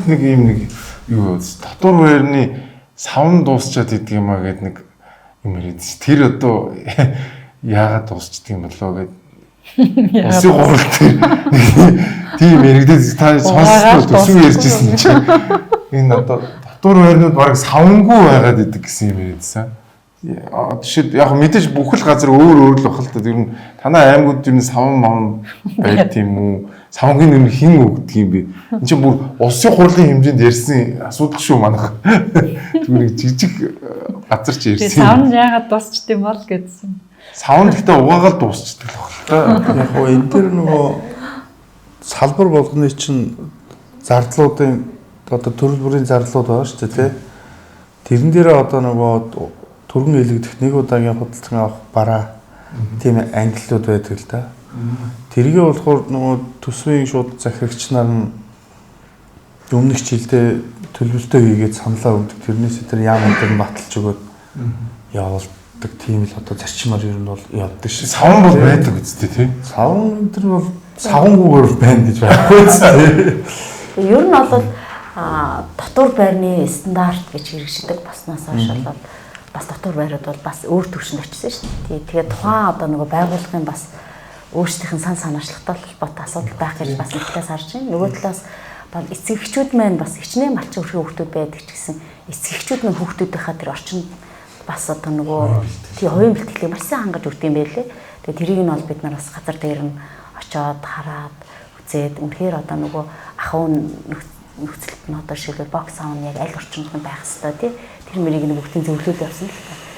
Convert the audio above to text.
нэг юм нэг юу татвар байрны савн дуусчаад идэг юм а гэдэг нэг юм яриад. Тэр одоо яагаад дуусчдаг юм болоо гэдэг. Усын гурал тийм яригдээд та сонсоод төсөв ярьжсэн чинь энэ одоо татвар байрнууд бараг савнгүй байгаад идэг гэсэн юм яриадсан. Жишээд яг мэдээж бүх л газар өөр л бахал та. Тэр нь танай аймагуд ер нь савн мам байд тийм үү? Савнгийн нэр хин өгдөг юм бэ? Энд чинь бүр улсын хурлын хэмжээнд ярьсан асуудал шүү манайх. Зүгээр нэг жижиг газар ч ярьсан. Савн яагаад дуусчт юм бол гэдсэн. Савн гэхдээ угаагаал дуусчдаг л байна. Яг гоо энэ төр нөгөө салбар болгоны чинь зардлуудын одоо төрөл бүрийн зарлууд байгаа шүү дээ тий. Тэрэн дээрээ одоо нөгөө түргэн илэгдэх нэг удаагийн худалдан авах бараа тийм ангиллууд байдаг л да. Тэргээ болохоор нөгөө төсвийн шууд захирагч нар нь өмнөх жилдээ төлөвлөлтөө хийгээд саналаа өгдөг. Тэрнээс тэр яамд нь баталж өгөөд явуулдаг тийм л одоо зарчмаар ер нь бол явдаг шиг. Савн бол байдаг үстэй тий. Савн тэр бол савнгүйгээр байна гэж байхгүй үстэй. Ер нь бол татвар байрны стандарт гэж хэрэгждэг баснаас хойш бас татвар байрууд бол бас өөр төвшөнд очсон шүү дээ. Тэгээд тухайн одоо нөгөө байгууллагын бас өөрсдийнх нь санаачлагтай холбоотой асуудал байх гэж бас нэг талаас харж байна. Нөгөө талаас бол эцэгчүүд маань бас хичнээн малчин өрхийн хүүхдүүд байдаг ч гэсэн эцэгчүүд нь хүүхдүүдийнхаа тэр орчинд бас одоо нөгөө тий хувийн бэлтгэлийг маш сайн хангаж өгд юм байлээ. Тэгээд тэрийг нь бол бид нар бас газар дээр нь очиод хараад үзээд үнэхээр одоо нөгөө ахуй нөхцөлд нь одоо шилбэл бокс аав нь яг аль орчинд нь байх хэвээр тий тэр мөрийг нэг бүгдийн зөвлөлд явсан л та.